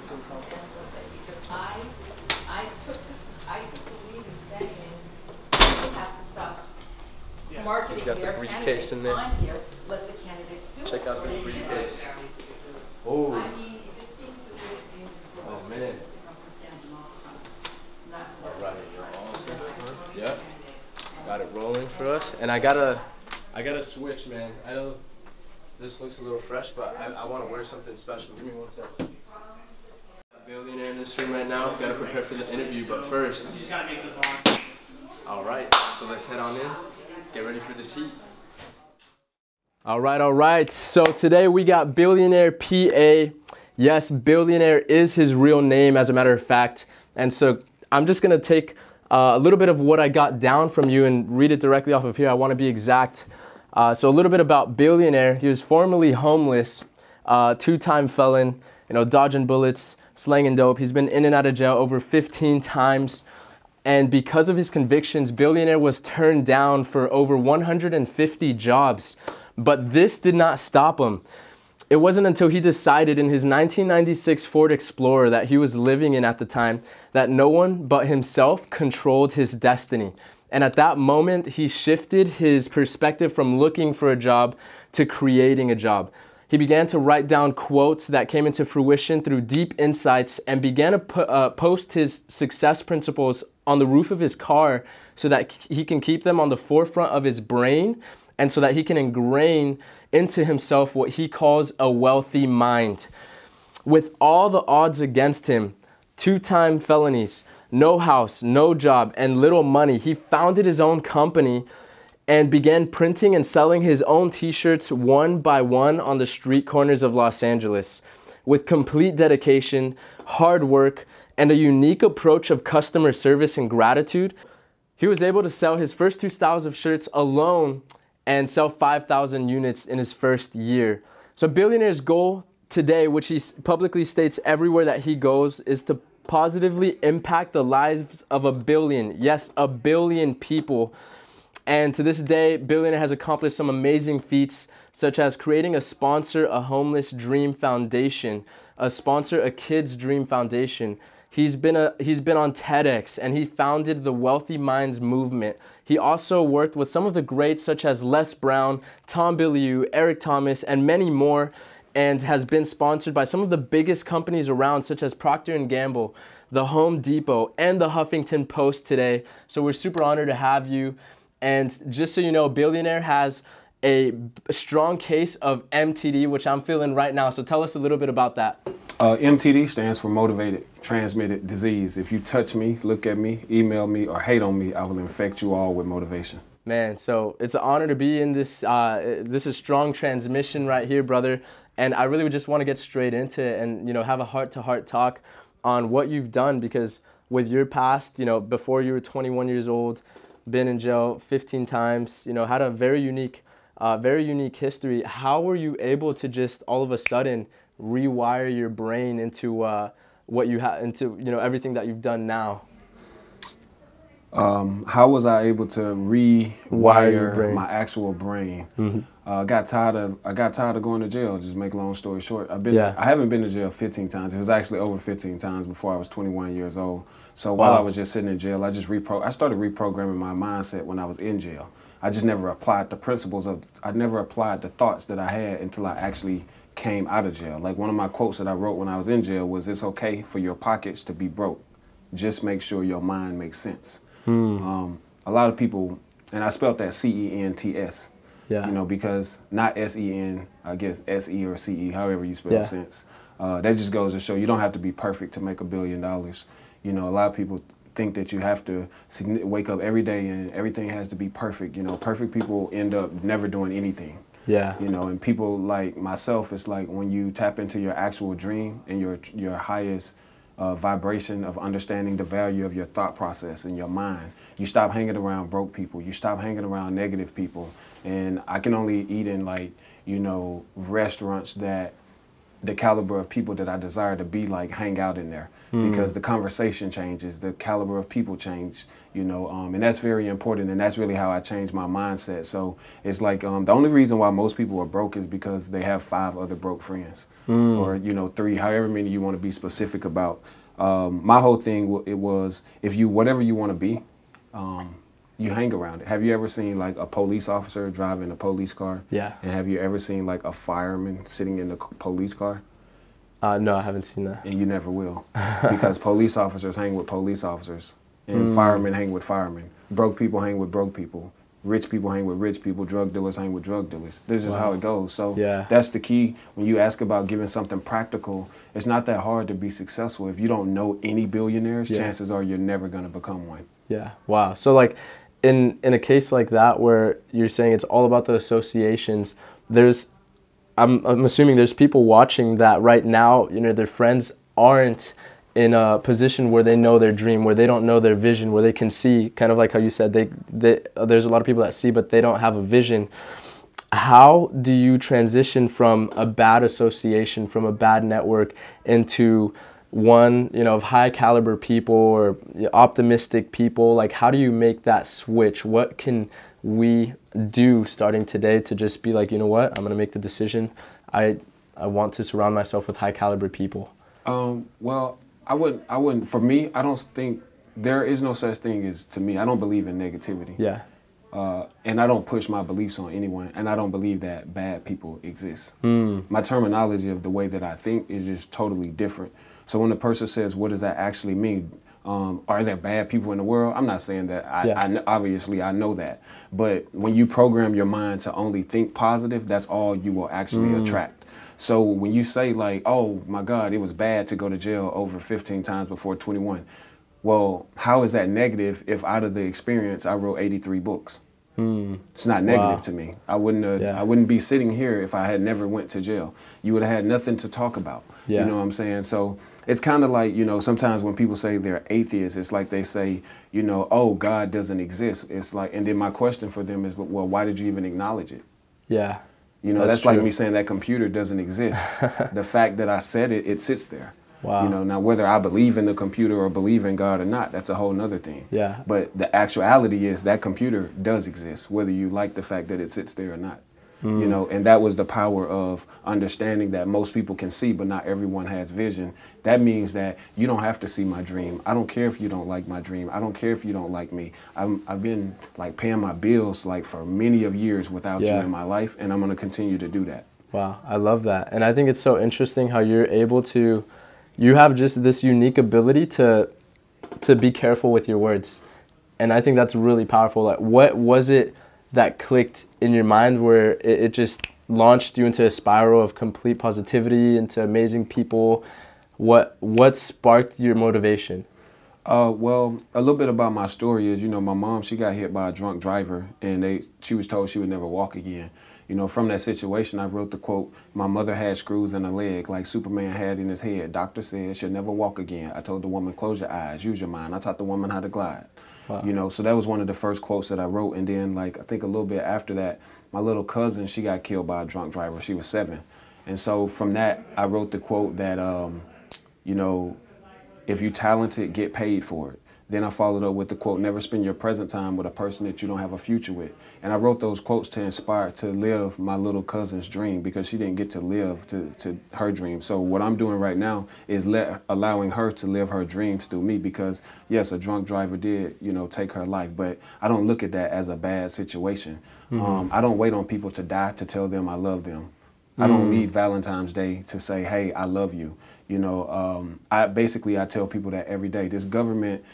Huffington company. I took the lead in saying you have to stop marketing. He's got the briefcase in there. Here, let the candidates do Check it. out this briefcase. Oh. I mean, if it speaks to the Oh man. All right. Awesome. Yep. Got it rolling for us, and I gotta switch, man. I know this looks a little fresh, but I want to wear something special. Give me 1 second. Billionaire in this room right now. Got to prepare for the interview, but first. You just gotta make this long. All right, so let's head on in. Get ready for this heat. All right. So today we got Billionaire PA. Yes, Billionaire is his real name, as a matter of fact. And so I'm just gonna take a little bit of what I got down from you and read it directly off of here. I want to be exact. So a little bit about Billionaire. He was formerly homeless, two-time felon, dodging bullets, slanging dope. He's been in and out of jail over 15 times. And because of his convictions, Billionaire was turned down for over 150 jobs. But this did not stop him. It wasn't until he decided in his 1996 Ford Explorer that he was living in at the time that no one but himself controlled his destiny. And at that moment, he shifted his perspective from looking for a job to creating a job. He began to write down quotes that came into fruition through deep insights and began to post his success principles on the roof of his car so that he can keep them on the forefront of his brain and so that he can ingrain into himself what he calls a wealthy mind. With all the odds against him, two-time felonies, no house, no job, and little money, he founded his own company and began printing and selling his own t-shirts one by one on the street corners of Los Angeles. With complete dedication, hard work, and a unique approach of customer service and gratitude, he was able to sell his first 2 styles of shirts alone and sell 5,000 units in his first year. So Billionaire's goal today, which he publicly states everywhere that he goes, is to positively impact the lives of 1 billion, yes, 1 billion people. And to this day, Billionaire has accomplished some amazing feats, such as creating a Sponsor a Homeless Dream Foundation, a Sponsor a Kids Dream Foundation. He's been on TEDx, and he founded the Wealthy Minds movement. He also worked with some of the greats such as Les Brown, Tom Bilyeu, Eric Thomas, and many more, and has been sponsored by some of the biggest companies around, such as Procter & Gamble, the Home Depot, and the Huffington Post today. So we're super honored to have you. And just so you know, Billionaire has a strong case of MTD, which I'm feeling right now. So tell us a little bit about that. MTD stands for Motivated Transmitted Disease. If you touch me, look at me, email me, or hate on me, I will infect you all with motivation. Man, so it's an honor to be in this. This is strong transmission right here, brother. And I really would just want to get straight into it and, have a heart-to-heart talk on what you've done, because with your past, before you were 21 years old, been in jail 15 times, had a very unique history. How were you able to just all of a sudden rewire your brain into what you have, into everything that you've done now? How was I able to rewire my actual brain? Mm-hmm. I got tired of going to jail. Just make a long story short, I haven't been to jail 15 times. It was actually over 15 times before I was 21 years old. So while I was just sitting in jail, I started reprogramming my mindset when I was in jail. I just never applied the principles I never applied the thoughts that I had until I actually came out of jail. Like one of my quotes that I wrote when I was in jail was, "It's okay for your pockets to be broke. Just make sure your mind makes sense." A lot of people, and I spelled that C-E-N-T-S, because not S-E-N, I guess S-E or C-E, however you spell sense. That just goes to show you don't have to be perfect to make $1 billion. A lot of people think that you have to wake up every day and everything has to be perfect. Perfect people end up never doing anything. Yeah. And people like myself, it's like when you tap into your actual dream and your highest vibration of understanding the value of your thought process and your mind, you stop hanging around broke people, you stop hanging around negative people. And I can only eat in restaurants that the caliber of people that I desire to be like hang out in there, because the conversation changes, the caliber of people change, you know, and that's very important, and that's really how I changed my mindset. So it's like the only reason why most people are broke is because they have 5 other broke friends, or, you know, 3, however many you want to be specific about. My whole thing, it was, if you, whatever you want to be, you hang around it. Have you ever seen like a police officer driving a police car? Yeah. And have you ever seen like a fireman sitting in the police car? No, I haven't seen that. And you never will, because police officers hang with police officers, and firemen hang with firemen. Broke people hang with broke people. Rich people hang with rich people. Drug dealers hang with drug dealers. This is how it goes. So that's the key. When you ask about giving something practical, it's not that hard to be successful. If you don't know any billionaires, chances are you're never going to become one. Yeah. Wow. So like in a case like that where you're saying it's all about the associations, I'm assuming there's people watching that right now, you know, their friends aren't in a position where they know their dream, where they don't know their vision, where they can see, kind of like how you said, there's a lot of people that see, but they don't have a vision. How do you transition from a bad association, from a bad network, into one, you know, of high caliber people or optimistic people? Like, how do you make that switch? What can we do starting today to just be like, you know what, I'm going to make the decision. I want to surround myself with high caliber people? Well, I wouldn't, for me, I don't think, there is no such thing as, to me, I don't believe in negativity. Yeah. And I don't push my beliefs on anyone, and I don't believe that bad people exist. My terminology of the way that I think is just totally different. So when the person says, what does that actually mean? Are there bad people in the world? I'm not saying that. Obviously, I know that. But when you program your mind to only think positive, that's all you will actually attract. So when you say like, oh my God, it was bad to go to jail over 15 times before 21. Well, how is that negative if out of the experience I wrote 83 books? It's not negative to me. I wouldn't be sitting here if I had never went to jail. You would have had nothing to talk about. You know what I'm saying? So it's kind of like, you know, sometimes when people say they're atheists, it's like they say, you know, oh, God doesn't exist. It's like, and then my question for them is, well, why did you even acknowledge it? Yeah. You know, that's like me saying that computer doesn't exist. The fact that I said it, it sits there. Wow. You know, now whether I believe in the computer or believe in God or not, that's a whole nother thing. Yeah. But the actuality is that computer does exist, whether you like the fact that it sits there or not. You know, and that was the power of understanding that most people can see, but not everyone has vision. That means that you don't have to see my dream. I don't care if you don't like my dream. I don't care if you don't like me. I've been like paying my bills like for many of years without you in my life, and I'm going to continue to do that. Wow, I love that. And I think it's so interesting how you're able to, you have just this unique ability to be careful with your words. And I think that's really powerful. Like, what was it that clicked in your mind where it just launched you into a spiral of complete positivity, into amazing people? What sparked your motivation? Well, a little bit about my story is, you know, my mom, she got hit by a drunk driver, and she was told she would never walk again. You know, from that situation, I wrote the quote, my mother had screws in her leg like Superman had in his head. Doctor said she'll never walk again. I told the woman, close your eyes, use your mind. I taught the woman how to glide. Wow. You know, so that was one of the first quotes that I wrote. And then, like, I think a little bit after that, my little cousin, she got killed by a drunk driver. She was 7. And so from that, I wrote the quote that, you know, if you're talented, get paid for it. Then I followed up with the quote, never spend your present time with a person that you don't have a future with. And I wrote those quotes to inspire, to live my little cousin's dream, because she didn't get to live to her dream. So what I'm doing right now is allowing her to live her dreams through me, because yes, a drunk driver did, you know, take her life, but I don't look at that as a bad situation. I don't wait on people to die to tell them I love them. I don't need Valentine's Day to say, hey, I love you. You know, I tell people that every day. This government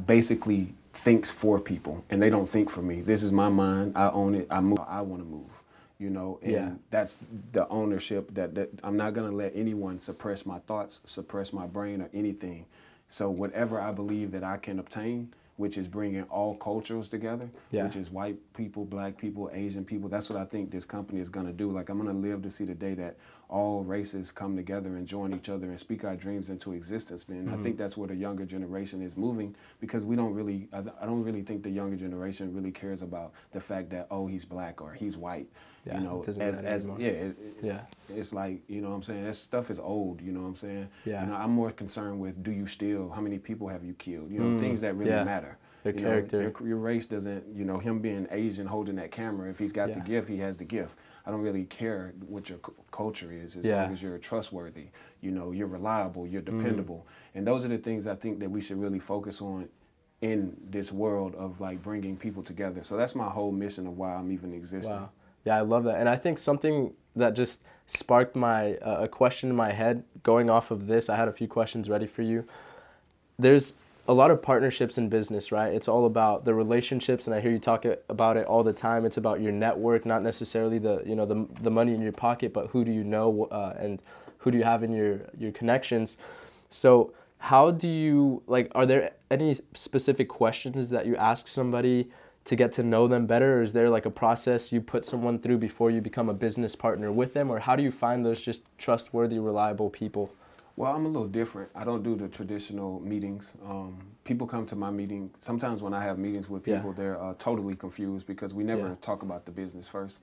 basically thinks for people, and they don't think for me. This is my mind. I own it. I move. I want to move. You know, and that's the ownership that I'm not going to let anyone suppress my thoughts, suppress my brain, or anything. So whatever I believe that I can obtain, which is bringing all cultures together, which is white people, black people, Asian people. That's what I think this company is going to do. Like, I'm going to live to see the day that all races come together and join each other and speak our dreams into existence, man. I think that's where the younger generation is moving, because we don't really, I don't really think the younger generation really cares about the fact that, oh, he's black or he's white. You know, it's like, you know what I'm saying, that stuff is old, you know what I'm saying? Yeah. You know, I'm more concerned with, do you steal? How many people have you killed? You know, things that really matter. Their character. Your race doesn't, you know, him being Asian holding that camera, if he's got the gift, he has the gift. I don't really care what your culture is, as long as you're trustworthy, you know, you're reliable, you're dependable. And those are the things I think that we should really focus on in this world of like bringing people together. So that's my whole mission of why I'm even existing. Wow. Yeah, I love that. And I think something that just sparked my a question in my head going off of this, I had a few questions ready for you. There's a lot of partnerships in business, right? It's all about the relationships, and I hear you talk about it all the time. It's about your network, not necessarily the money in your pocket, but who do you know and who do you have in your connections. So how do you, like, are there any specific questions that you ask somebody to get to know them better? Or is there like a process you put someone through before you become a business partner with them? Or how do you find those just trustworthy, reliable people? Well, I'm a little different. I don't do the traditional meetings. People come to my meeting. Sometimes when I have meetings with people, they're totally confused because we never talk about the business first.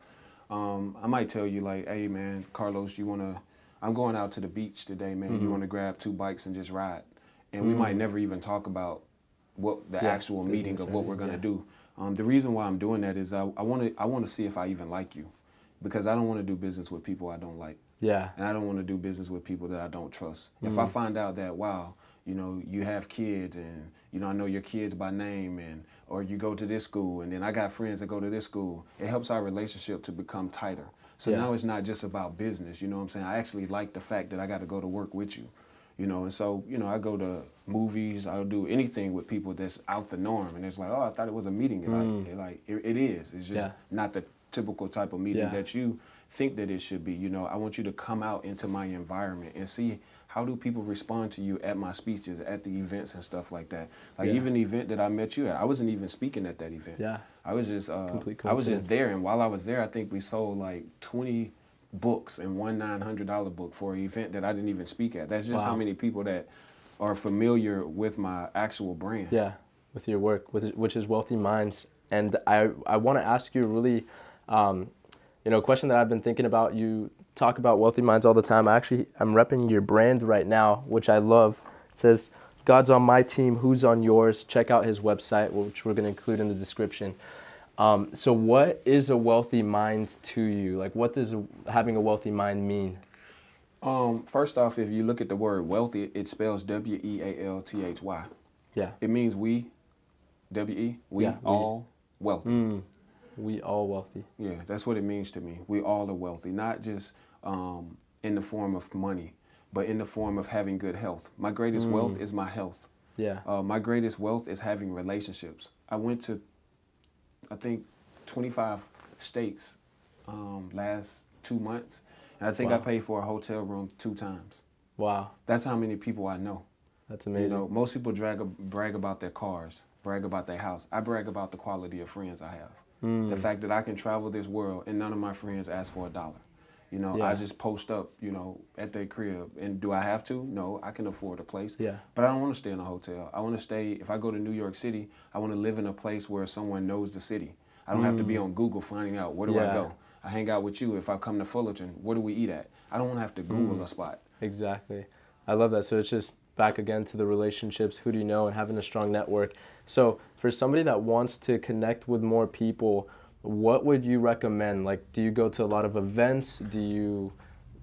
I might tell you like, hey man, Carlos, I'm going out to the beach today, man. You want to grab 2 bikes and just ride? And we might never even talk about what the actual meeting of what we're going to do. The reason why I'm doing that is I want to see if I even like you, because I don't want to do business with people I don't like. Yeah. And I don't want to do business with people that I don't trust. If I find out that, wow, you know, you have kids and, you know, I know your kids by name, and or you go to this school and then I got friends that go to this school, it helps our relationship to become tighter. So now it's not just about business, you know what I'm saying? I actually like the fact that I got to go to work with you. You know, and so, you know, I go to movies, I'll do anything with people that's out the norm. And it's like, oh, I thought it was a meeting. It is. It's just not the typical type of meeting that you think that it should be. You know, I want you to come out into my environment and see how do people respond to you at my speeches, at the events and stuff like that. Like even the event that I met you at, I wasn't even speaking at that event. Yeah. I was just there. And while I was there, I think we sold like 20 books and one $900 book for an event that I didn't even speak at. That's just how many people that are familiar with my actual brand. Yeah, with your work, which is Wealthy Minds. And I want to ask you a really, a question that I've been thinking about. You talk about Wealthy Minds all the time. I'm repping your brand right now, which I love. It says, God's on my team, who's on yours? Check out his website, which we're going to include in the description. So what is a wealthy mind to you? Like, what does having a wealthy mind mean? First off, if you look at the word wealthy, it spells W-E-A-L-T-H-Y. Yeah. It means we, W-E, we all wealthy. We all wealthy. Yeah, that's what it means to me. We all are wealthy, not just in the form of money, but in the form of having good health. My greatest wealth is my health. Yeah. My greatest wealth is having relationships. I went to, I think, 25 states last 2 months. And I think I paid for a hotel room 2 times. Wow. That's how many people I know. That's amazing. You know, most people brag about their cars, brag about their house. I brag about the quality of friends I have. The fact that I can travel this world and none of my friends ask for $1. You know, I just post up, you know, at their crib. And do I have to? No, I can afford a place. Yeah. But I don't want to stay in a hotel. I want to stay, if I go to New York City, I want to live in a place where someone knows the city. I don't have to be on Google finding out, where do I go? I hang out with you. If I come to Fullerton, where do we eat at? I don't want to have to Google a spot. Exactly. I love that. So it's just back again to the relationships, who do you know, and having a strong network. So for somebody that wants to connect with more people, what would you recommend? Like, do you go to a lot of events? Do you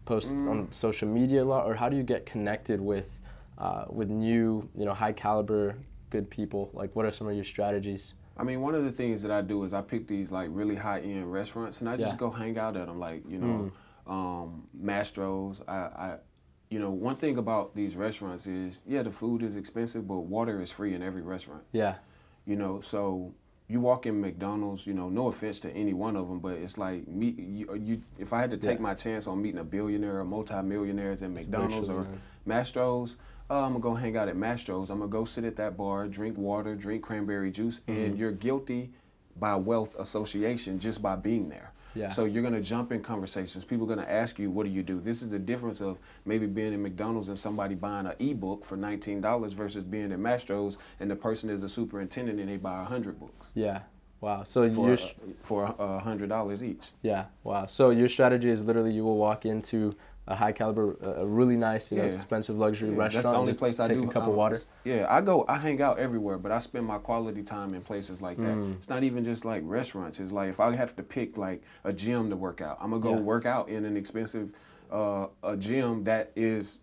post on social media a lot? Or how do you get connected with new, high caliber, good people? Like, what are some of your strategies? I mean, one of the things that I do is I pick these like really high-end restaurants and I just go hang out at them, like, Mastro's. One thing about these restaurants is, the food is expensive, but water is free in every restaurant. Yeah. So you walk in McDonald's, no offense to any one of them, but it's like if I had to take my chance on meeting a billionaire or multi-millionaires at McDonald's or Mastro's, I'm going to go hang out at Mastro's. I'm going to go sit at that bar, drink water, drink cranberry juice, and you're guilty by wealth association just by being there. Yeah. So you're going to jump in conversations. People are going to ask you, what do you do? This is the difference of maybe being in McDonald's and somebody buying an ebook for $19 versus being at Mastro's and the person is a superintendent and they buy 100 books. Yeah. Wow. So for $100 each. Yeah. Wow. So your strategy is literally you will walk into a high caliber, a really nice, expensive luxury restaurant. That's the only place I do. Take a cup of water. Yeah, I hang out everywhere, but I spend my quality time in places like that. It's not even just like restaurants. It's like if I have to pick like a gym to work out, I'm gonna go work out in an expensive a gym that is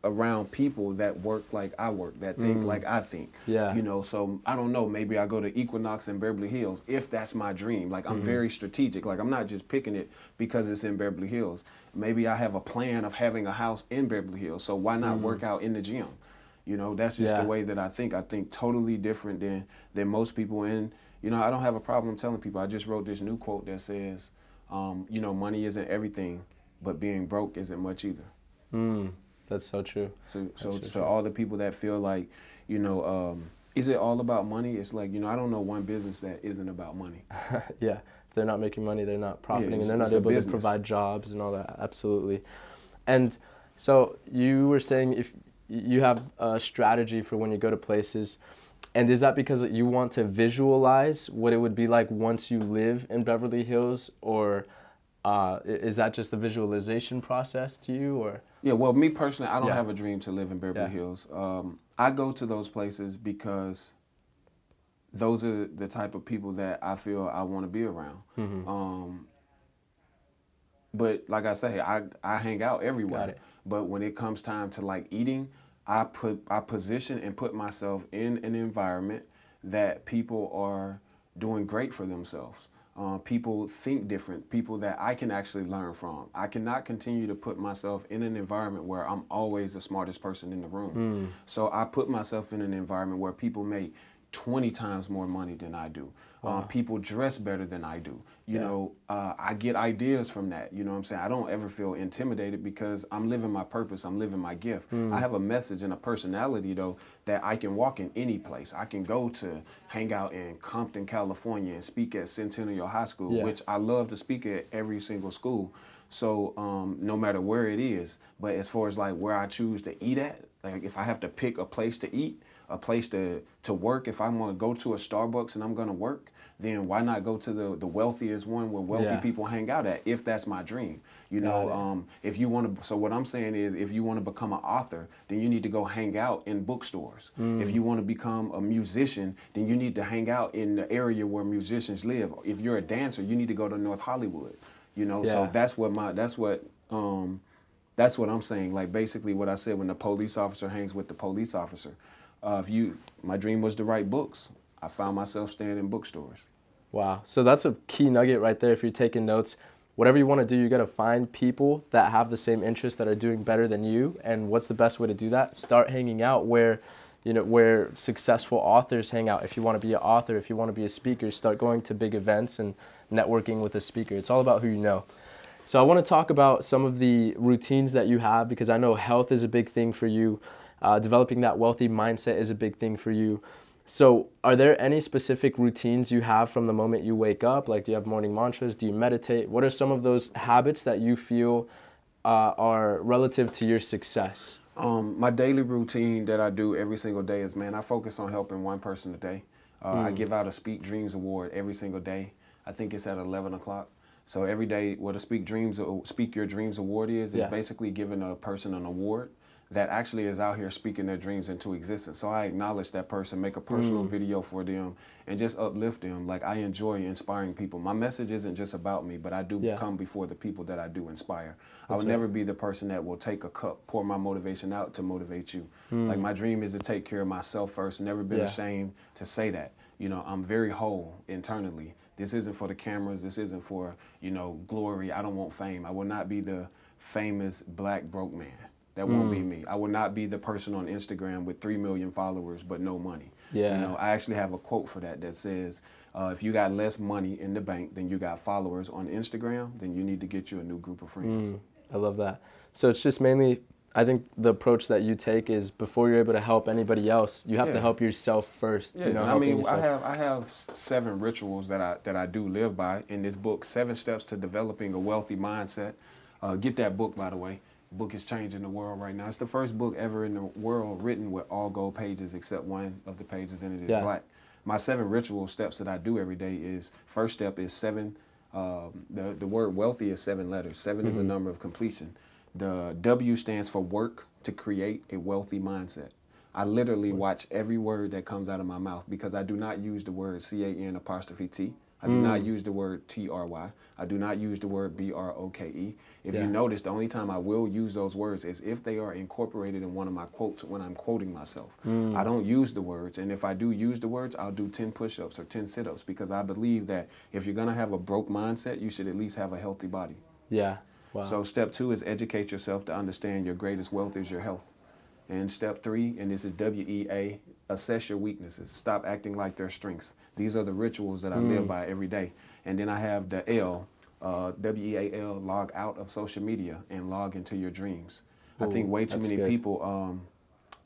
around people that work like I work, that think like I think. Yeah. You know, so I don't know, maybe I go to Equinox in Beverly Hills if that's my dream. Like I'm very strategic. Like I'm not just picking it because it's in Beverly Hills. Maybe I have a plan of having a house in Beverly Hills, so why not work out in the gym? You know, that's just the way that I think. I think totally different than most people. And, you know, I don't have a problem telling people. I just wrote this new quote that says, you know, money isn't everything, but being broke isn't much either. That's so true. So all the people that feel like, you know, is it all about money? It's like, you know, I don't know one business that isn't about money. Yeah. If they're not making money, they're not profiting, and they're not able to provide jobs and all that. Absolutely. And so you were saying if you have a strategy for when you go to places, and is that because you want to visualize what it would be like once you live in Beverly Hills, or is that just the visualization process to you? Or yeah, well, me personally, I don't have a dream to live in Beverly Hills. I go to those places because those are the type of people that I feel I want to be around. But like I say, I hang out everywhere. But when it comes time to like eating, I position and put myself in an environment that people are doing great for themselves. People think different, people that I can actually learn from. I cannot continue to put myself in an environment where I'm always the smartest person in the room. So I put myself in an environment where people make 20 times more money than I do. People dress better than I do. You know, I get ideas from that. You know what I'm saying? I don't ever feel intimidated because I'm living my purpose. I'm living my gift. I have a message and a personality, though, that I can walk in any place. I can go to hang out in Compton, California and speak at Centennial High School, which I love to speak at every single school. So no matter where it is, but as far as like where I choose to eat at, like if I have to pick a place to eat, a place to work, if I want to go to a Starbucks and I'm going to work, then why not go to the wealthiest one where wealthy people hang out at, if that's my dream. You know, if you want to, so what I'm saying is if you want to become an author, then you need to go hang out in bookstores. If you want to become a musician, then you need to hang out in the area where musicians live. If you're a dancer, you need to go to North Hollywood. You know, so that's what I'm saying. Like basically what I said, when the police officer hangs with the police officer. My dream was to write books. I found myself staying in bookstores. Wow. So that's a key nugget right there. If you're taking notes, whatever you want to do, you got to find people that have the same interests, that are doing better than you. And what's the best way to do that? Start hanging out where successful authors hang out. If you want to be an author, if you want to be a speaker, start going to big events and networking with a speaker. It's all about who you know. So I want to talk about some of the routines that you have, because I know health is a big thing for you. Developing that wealthy mindset is a big thing for you. So are there any specific routines you have from the moment you wake up? Like, do you have morning mantras? Do you meditate? What are some of those habits that you feel are relative to your success? My daily routine that I do every single day is, man, I focus on helping one person a day. I give out a Speak Dreams Award every single day. I think it's at 11 o'clock. So every day, what a Speak Your Dreams Award is basically giving a person an award that actually is out here speaking their dreams into existence. So I acknowledge that person, make a personal video for them, and just uplift them. Like, I enjoy inspiring people. My message isn't just about me, but I do come before the people that I do inspire. I will never be the person that will take a cup, pour my motivation out to motivate you. Like, my dream is to take care of myself first. Never been ashamed to say that. You know, I'm very whole internally. This isn't for the cameras. This isn't for, you know, glory. I don't want fame. I will not be the famous black broke man. That won't be me. I will not be the person on Instagram with 3 million followers but no money. You know, I actually have a quote for that says, if you got less money in the bank than you got followers on Instagram, then you need to get you a new group of friends. I love that. So it's just mainly, I think the approach that you take is, before you're able to help anybody else, you have to help yourself first. Yeah, you know, I mean, I have 7 rituals that I do live by in this book, 7 Steps to Developing a Wealthy Mindset. Get that book, by the way. Book is changing the world right now. It's the first book ever in the world written with all gold pages except one of the pages in it is black. my 7 ritual steps that I do every day is, first step is 7. The word wealthy is 7 letters. 7 is a number of completion. The W stands for work to create a wealthy mindset. I literally watch every word that comes out of my mouth because I do not use the word CAN''T. I do not use the word TRY. I do not use the word BROKE. If you notice, the only time I will use those words is if they are incorporated in one of my quotes when I'm quoting myself. I don't use the words, and if I do use the words, I'll do 10 push-ups or 10 sit-ups because I believe that if you're gonna have a broke mindset, you should at least have a healthy body. Yeah. Wow. So step 2 is educate yourself to understand your greatest wealth is your health. And step 3, and this is WEA, assess your weaknesses. Stop acting like they're strengths. These are the rituals that I live by every day. And then I have the L, WEAL, log out of social media and log into your dreams. I think way too many people,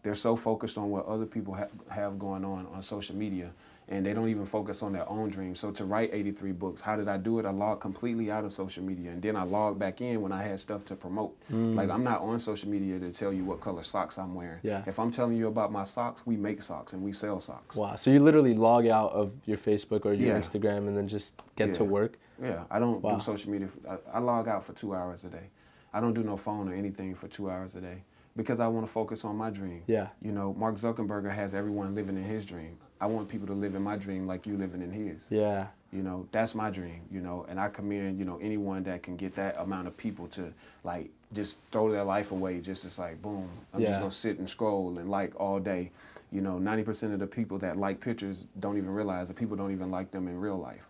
they're so focused on what other people have going on social media, and they don't even focus on their own dreams. So to write 83 books, how did I do it? I logged completely out of social media, and then I logged back in when I had stuff to promote. Like, I'm not on social media to tell you what color socks I'm wearing. Yeah. If I'm telling you about my socks, we make socks and we sell socks. Wow. So you literally log out of your Facebook or your Instagram and then just get to work? Yeah, I don't do social media. I log out for 2 hours a day. I don't do no phone or anything for 2 hours a day because I want to focus on my dream. Yeah. You know, Mark Zuckerberg has everyone living in his dream. I want people to live in my dream like you living in his. Yeah. You know, that's my dream, you know, and I commend, you know, anyone that can get that amount of people to, like, just throw their life away, just like, boom, I'm just going to sit and scroll and like all day. You know, 90% of the people that like pictures don't even realize that people don't even like them in real life.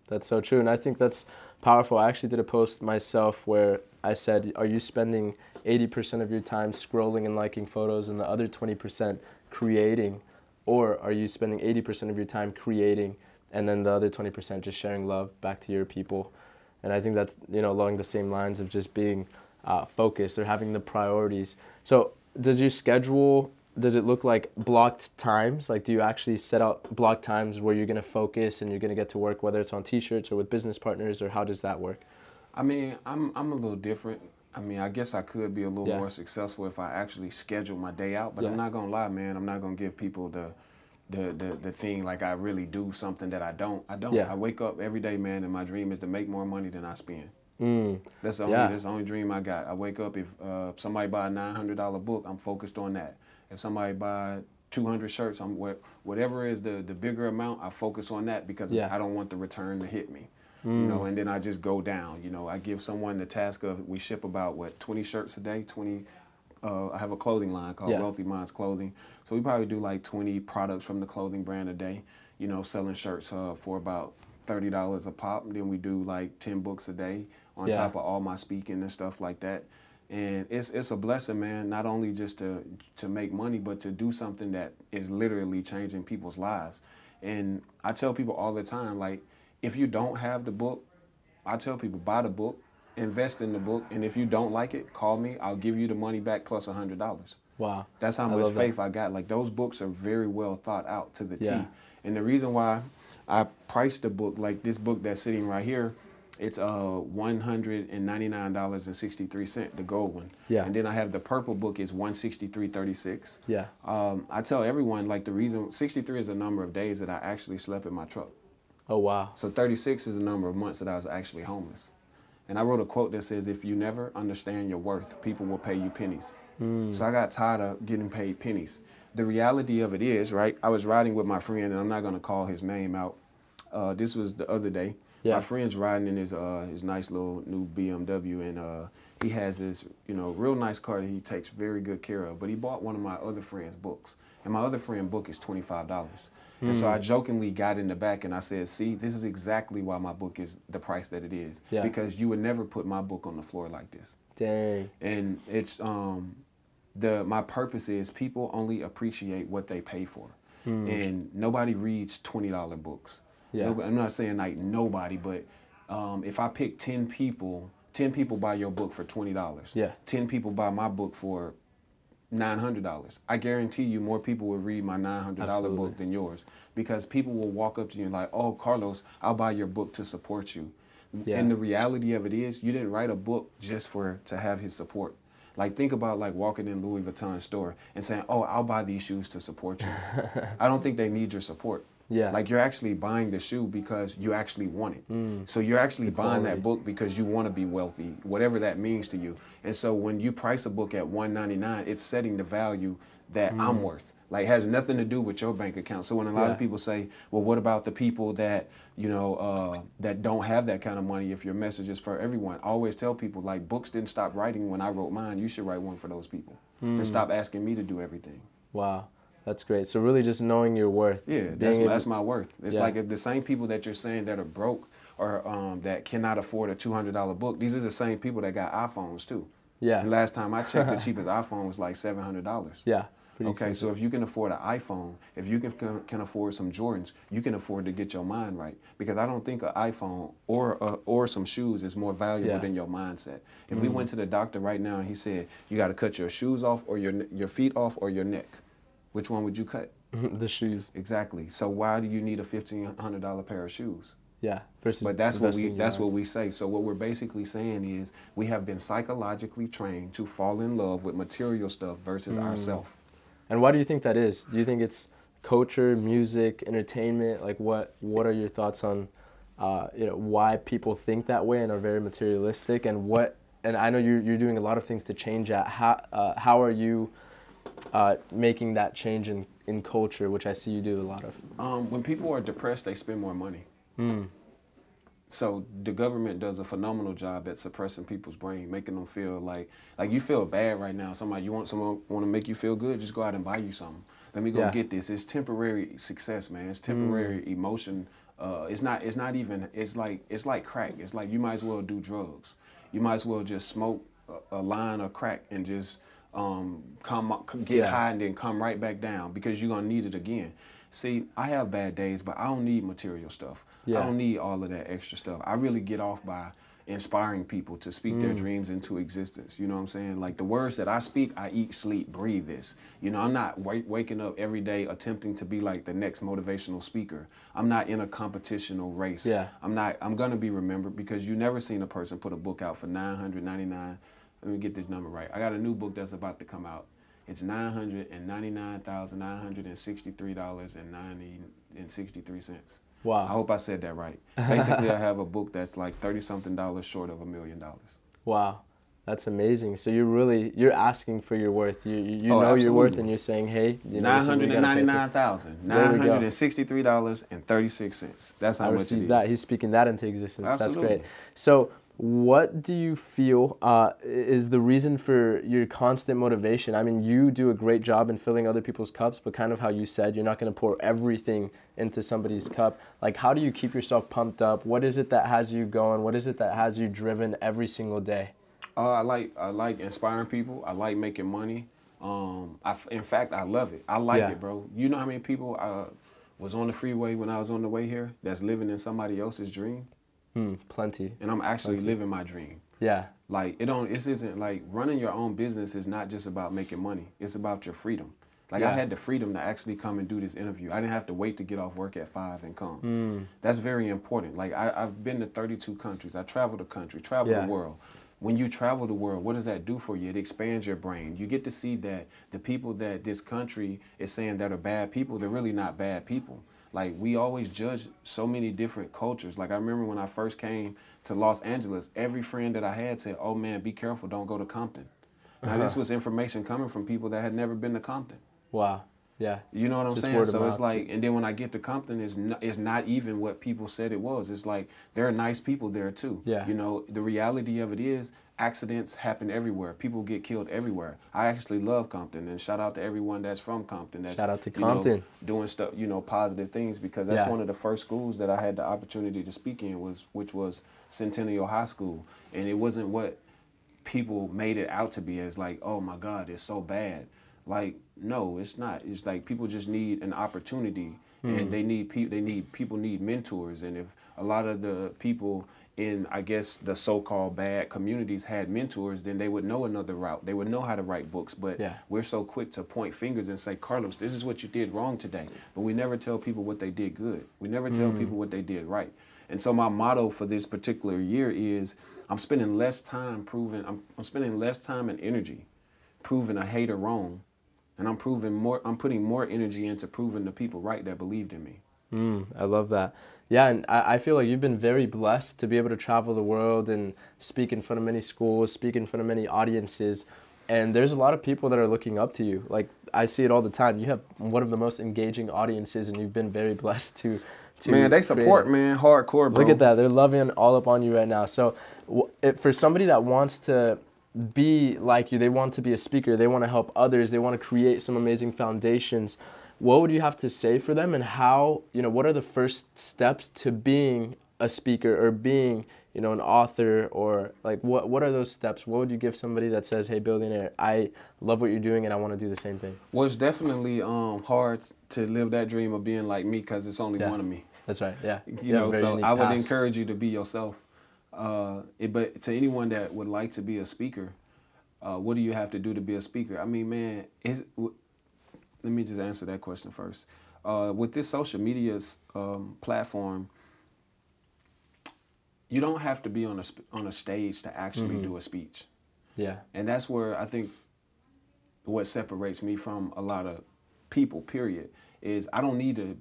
That's so true, and I think that's powerful. I actually did a post myself where I said, are you spending 80% of your time scrolling and liking photos and the other 20% creating? Or are you spending 80% of your time creating and then the other 20% just sharing love back to your people? And I think that's, you know, along the same lines of just being focused or having the priorities. So does your schedule, does it look like blocked times? Like, do you actually set out blocked times where you're going to focus and you're going to get to work, whether it's on t-shirts or with business partners, or how does that work? I mean, I'm a little different. I mean, I guess I could be a little more successful if I actually schedule my day out, but I'm not gonna lie, man. I'm not gonna give people the thing like I really do something that I don't. I wake up every day, man, and my dream is to make more money than I spend. That's the only dream I got. I wake up, if somebody buy a $900 book, I'm focused on that. If somebody buy 200 shirts, whatever is the bigger amount, I focus on that because I don't want the return to hit me. You know, and then I just go down. You know, I give someone the task of, we ship about 20 shirts a day. I have a clothing line called Wealthy Minds Clothing, so we probably do like 20 products from the clothing brand a day. You know, selling shirts for about $30 a pop. And then we do like 10 books a day on top of all my speaking and stuff like that. And it's a blessing, man. Not only just to make money, but to do something that is literally changing people's lives. And I tell people all the time, like, if you don't have the book, I tell people, buy the book, invest in the book, and if you don't like it, call me. I'll give you the money back plus $100. Wow. That's how much faith I got. Like, those books are very well thought out to the T. And the reason why I priced the book, like this book that's sitting right here, it's $199.63, the gold one. Yeah. And then I have the purple book is $163.36. Yeah. I tell everyone, like, the reason 63 is the number of days that I actually slept in my truck. Oh, wow. So 36 is the number of months that I was actually homeless. And I wrote a quote that says, if you never understand your worth, people will pay you pennies. So I got tired of getting paid pennies. The reality of it is, right, I was riding with my friend, and I'm not going to call his name out. This was the other day. My friend's riding in his nice little new BMW, and he has this, you know, real nice car that he takes very good care of. But he bought one of my other friend's books, and my other friend's book is $25. And so I jokingly got in the back and I said, see, this is exactly why my book is the price that it is. Because you would never put my book on the floor like this. Dang. And it's my purpose is people only appreciate what they pay for. And nobody reads $20 books. I'm not saying like nobody, but if I pick 10 people buy your book for $20. 10 people buy my book for $900. I guarantee you more people will read my $900 book than yours, because people will walk up to you and like, oh, Carlos, I'll buy your book to support you. And the reality of it is, you didn't write a book just to have his support. Like, think about like walking in Louis Vuitton store and saying, oh, I'll buy these shoes to support you. I don't think they need your support. Yeah. Like you're actually buying the shoe because you actually want it. So you're actually buying that book because you want to be wealthy, whatever that means to you. And so when you price a book at $1.99, it's setting the value that I'm worth. Like, it has nothing to do with your bank account. So when a lot of people say, well, what about the people that, you know, that don't have that kind of money if your message is for everyone? I always tell people, like, books didn't stop writing when I wrote mine. You should write one for those people and stop asking me to do everything. Wow. That's great. So really just knowing your worth. Yeah, that's my worth. It's like if the same people that you're saying that are broke or that cannot afford a $200 book, these are the same people that got iPhones too. Yeah. And last time I checked, the cheapest iPhone was like $700. Yeah. Okay, so if you can afford an iPhone, if you can afford some Jordans, you can afford to get your mind right. Because I don't think an iPhone or some shoes is more valuable than your mindset. If we went to the doctor right now and he said, you got to cut your shoes off or your feet off or your neck, which one would you cut? The shoes. Exactly. So why do you need a $1,500 pair of shoes? Yeah. But that's what we say. So what we're basically saying is we have been psychologically trained to fall in love with material stuff versus ourselves. And why do you think that is? Do you think it's culture, music, entertainment? Like what are your thoughts on you know, why people think that way and are very materialistic, and I know you're doing a lot of things to change that. How are you making that change in culture, which I see you do a lot of? When people are depressed, they spend more money. So the government does a phenomenal job at suppressing people's brain, making them feel like you feel bad right now. Someone want to make you feel good, just go out and buy you something. Let me go get this. It's temporary success, man. It's temporary emotion. It's like crack. It's like you might as well do drugs. You might as well just smoke a line of crack and just get high and then come right back down, because you're gonna need it again. See, I have bad days, but I don't need material stuff. I don't need all of that extra stuff. I really get off by inspiring people to speak their dreams into existence. You know what I'm saying? Like the words that I speak, I eat, sleep, breathe this. You know, I'm not waking up every day attempting to be like the next motivational speaker. I'm not in a competitional race. I'm gonna be remembered because you never seen a person put a book out for $999. Let me get this number right. I got a new book that's about to come out. It's $999,963.63. Wow. I hope I said that right. Basically, I have a book that's like $30-something short of $1 million. Wow. That's amazing. So you're asking for your worth. You know absolutely. your worth, and you're saying, hey, you know, $999,963.36. That's how much it is. That. He's speaking that into existence. Absolutely. That's great. So what do you feel is the reason for your constant motivation? I mean, you do a great job in filling other people's cups, but kind of how you said, you're not going to pour everything into somebody's cup. Like, how do you keep yourself pumped up? What is it that has you going? What is it that has you driven every single day? I like inspiring people. I like making money. In fact, I love it. I like it, bro. You know how many people was on the freeway when I was on the way here that's living in somebody else's dream? Plenty. And I'm actually living my dream. Yeah. Like this isn't like running your own business is not just about making money. It's about your freedom. Like I had the freedom to actually come and do this interview. I didn't have to wait to get off work at 5 and come. That's very important. Like I've been to 32 countries. I traveled the country, traveled the world. When you travel the world, what does that do for you? It expands your brain. You get to see that the people that this country is saying that are bad people, they're really not bad people. Like, we always judge so many different cultures. Like, I remember when I first came to Los Angeles, every friend that I had said, oh, man, be careful, don't go to Compton. Now, this was information coming from people that had never been to Compton. Wow. Yeah. You know what I'm saying? So it's like, and then when I get to Compton, it's not even what people said it was. It's like, there are nice people there, too. Yeah. You know, the reality of it is, accidents happen everywhere. People get killed everywhere. I actually love Compton, and shout out to everyone that's from Compton. That's, shout out to Compton. You know, doing stuff, you know, positive things, because that's one of the first schools that I had the opportunity to speak in, which was Centennial High School. And it wasn't what people made it out to be as like, oh my God, it's so bad. Like, no, it's not. It's like people just need an opportunity, and people need mentors. And if a lot of the people in, I guess, the so-called bad communities had mentors, then they would know another route. They would know how to write books. But we're so quick to point fingers and say, Carlos, this is what you did wrong today. But we never tell people what they did good. We never tell people what they did right. And so my motto for this particular year is I'm spending less time I'm spending less time and energy proving a hater wrong. And I'm putting more energy into proving the people right that believed in me. I love that. Yeah, and I feel like you've been very blessed to be able to travel the world and speak in front of many schools, speak in front of many audiences. And there's a lot of people that are looking up to you. Like, I see it all the time. You have one of the most engaging audiences, and you've been very blessed to man, they support, man, hardcore, bro. Look at that. They're loving all up on you right now. So for somebody that wants to be like you, they want to be a speaker, they want to help others, they want to create some amazing foundations, what would you have to say for them, and how, what are the first steps to being a speaker or being, an author, or like what are those steps? What would you give somebody that says, hey, Billionaire, I love what you're doing and I want to do the same thing? Well, it's definitely hard to live that dream of being like me, because it's only one of me. That's right, yeah. So I would encourage you to be yourself. But to anyone that would like to be a speaker, what do you have to do to be a speaker? I mean, man, let me just answer that question first. With this social media platform, you don't have to be on a stage to actually do a speech. Yeah. And that's where I think what separates me from a lot of people, period, is I don't need to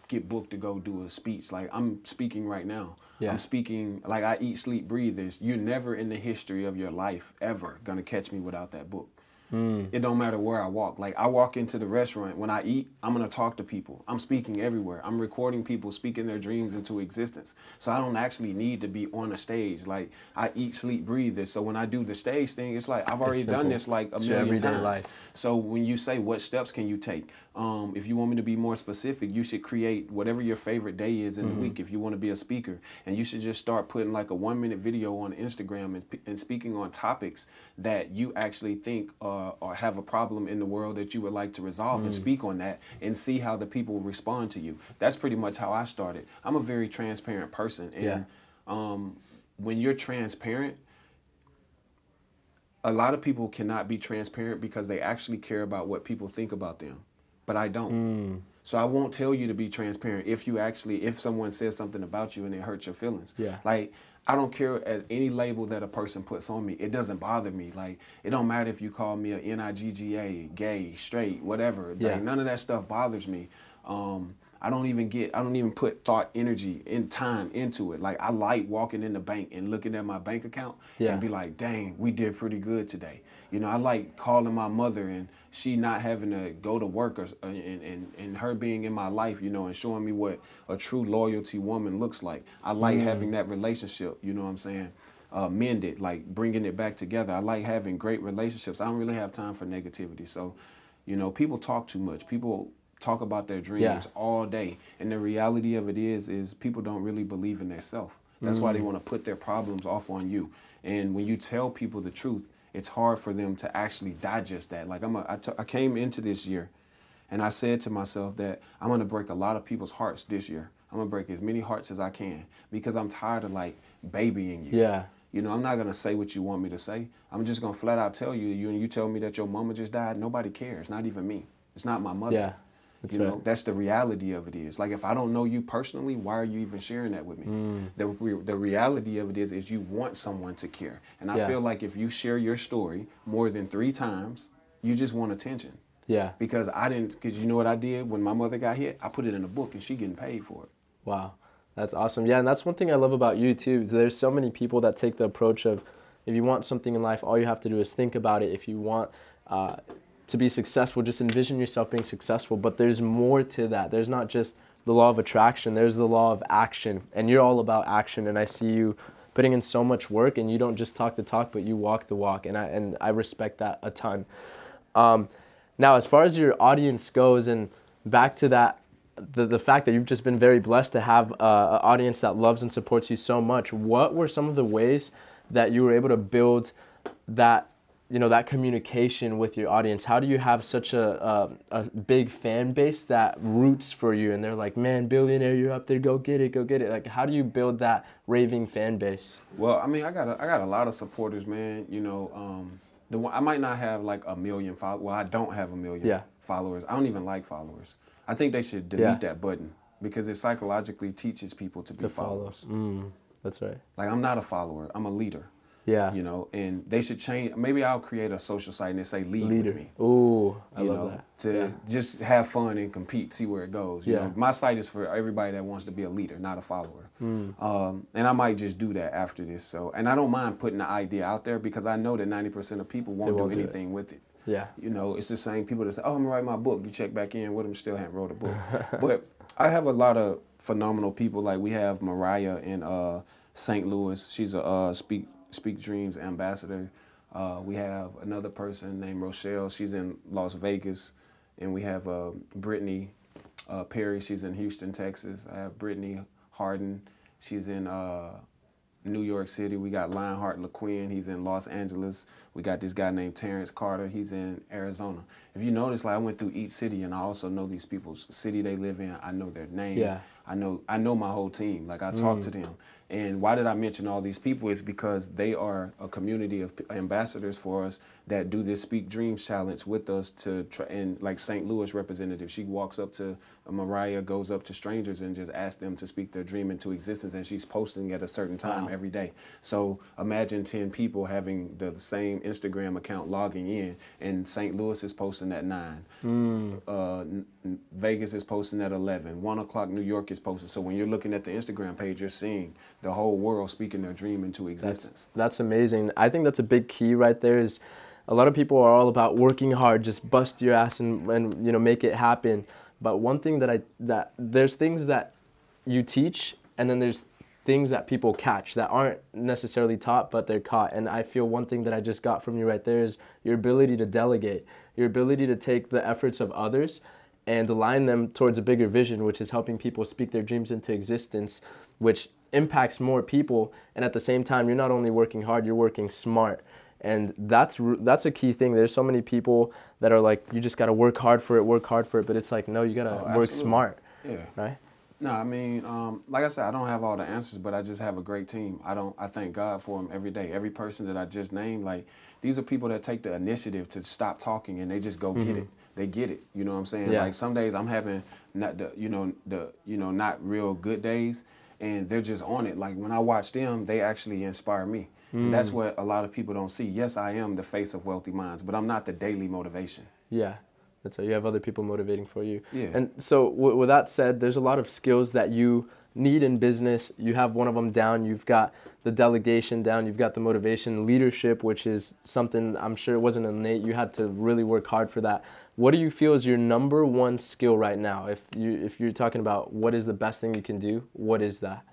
get booked to go do a speech. Like, I'm speaking right now. Yeah. I'm speaking, like, I eat, sleep, breathe this. You're never in the history of your life ever gonna catch me without that book. It don't matter where I walk. Like, I walk into the restaurant. When I eat, I'm going to talk to people. I'm speaking everywhere. I'm recording people speaking their dreams into existence. So I don't actually need to be on a stage. Like, I eat, sleep, breathe this. So when I do the stage thing, it's like I've already done this like a million times. Life. So when you say what steps can you take, if you want me to be more specific, you should create whatever your favorite day is in the week if you want to be a speaker. And you should just start putting like a 1-minute video on Instagram and speaking on topics that you actually think or have a problem in the world that you would like to resolve, and speak on that and see how the people respond to you. That's pretty much how I started. I'm a very transparent person. And when you're transparent, a lot of people cannot be transparent because they actually care about what people think about them. But I don't. So I won't tell you to be transparent if someone says something about you and it hurts your feelings. Yeah. Like, I don't care at any label that a person puts on me. It doesn't bother me. Like, it don't matter if you call me a NIGGA, gay, straight, whatever. Yeah. Like, none of that stuff bothers me. I don't even put thought, energy, and time into it. Like, I like walking in the bank and looking at my bank account and be like, dang, we did pretty good today. I like calling my mother and she not having to go to work and her being in my life, and showing me what a true loyalty woman looks like. I like having that relationship, you know what I'm saying? Mended, like bringing it back together. I like having great relationships. I don't really have time for negativity. So, people talk too much. People talk about their dreams all day. And the reality of it is people don't really believe in themselves. That's why they want to put their problems off on you. And when you tell people the truth, it's hard for them to actually digest that. Like, I came into this year and I said to myself that I'm going to break a lot of people's hearts this year. I'm going to break as many hearts as I can because I'm tired of like babying you. Yeah. I'm not going to say what you want me to say. I'm just going to flat out tell you, and you tell me that your mama just died. Nobody cares, not even me. It's not my mother. Yeah. That's the reality of it is. Like, if I don't know you personally, why are you even sharing that with me? The reality of it is you want someone to care. And I feel like if you share your story more than 3 times, you just want attention. Yeah. Because you know what I did when my mother got hit? I put it in a book and she getting paid for it. Wow. That's awesome. Yeah, and that's one thing I love about you too. There's so many people that take the approach of, if you want something in life, all you have to do is think about it. If you want to be successful, just envision yourself being successful. But there's more to that. There's not just the law of attraction. There's the law of action. And you're all about action. And I see you putting in so much work, and you don't just talk the talk, but you walk the walk. And I respect that a ton. Now, as far as your audience goes, and back to that, the fact that you've just been very blessed to have an audience that loves and supports you so much, what were some of the ways that you were able to build that, that communication with your audience? How do you have such a big fan base that roots for you and they're like, man, Billionaire, you're up there, go get it, go get it. Like, how do you build that raving fan base? Well, I mean, I got a lot of supporters, man. I might not have like 1 million followers. Well, I don't have 1 million followers. I don't even like followers. I think they should delete that button because it psychologically teaches people to be followers. That's right. Like, I'm not a follower. I'm a leader. Yeah. You know, and they should change. Maybe I'll create a social site and say lead with me. Ooh, I love that. To just have fun and compete, see where it goes. You know, my site is for everybody that wants to be a leader, not a follower. And I might just do that after this. So, and I don't mind putting the idea out there because I know that 90% of people won't do anything with it. Yeah. You know, it's the same people that say, oh, I'm gonna write my book. You check back in with them, still haven't wrote a book. But I have a lot of phenomenal people. Like we have Mariah in St. Louis. She's a Speak Dreams ambassador. We have another person named Rochelle. She's in Las Vegas. And we have Brittany Perry. She's in Houston, Texas. I have Brittany Harden. She's in New York City. We got Lionheart LaQuinn. He's in Los Angeles. We got this guy named Terrence Carter. He's in Arizona. If you notice, like I went through each city, and I also know these people's city they live in. I know their name. Yeah. I know my whole team. Like I talk to them. And why did I mention all these people? It's because they are a community of ambassadors for us that do this Speak Dreams challenge with us to try. And like St. Louis representative, she walks up to Mariah, goes up to strangers and just asks them to speak their dream into existence. And she's posting at a certain time every day. So imagine 10 people having the same Instagram account logging in, and St. Louis is posting at 9. Vegas is posting at 11. 1 o'clock New York is posting. So when you're looking at the Instagram page, you're seeing the whole world speaking their dream into existence. That's amazing. I think that's a big key right there. Is a lot of people are all about working hard, just bust your ass and you know, make it happen. But one thing that there's things that you teach, and then there's things that people catch that aren't necessarily taught, but they're caught. And I feel one thing that I just got from you right there is your ability to delegate, your ability to take the efforts of others and align them towards a bigger vision, which is helping people speak their dreams into existence, which impacts more people. And at the same time, you're not only working hard, you're working smart. And that's a key thing. There's so many people that are like, you just got to work hard for it. But it's like, no, you got to work smart. Yeah. Right? No, I mean, like I said, I don't have all the answers, but I just have a great team. I thank God for them every day. Every person that I just named, like, these are people that take the initiative to stop talking and they just go get it. They get it. You know what I'm saying? Yeah. Like some days I'm having not not real good days, and they're just on it. Like when I watch them, they actually inspire me. And that's what a lot of people don't see. Yes, I am the face of Wealthy Minds, but I'm not the daily motivation. Yeah. That's why you have other people motivating for you. Yeah. And so with that said, there's a lot of skills that you need in business. You have one of them down. You've got the delegation down. You've got the motivation, leadership, which is something I'm sure it wasn't innate. You had to really work hard for that. What do you feel is your number one skill right now? If you're talking about what is the best thing you can do, what is that?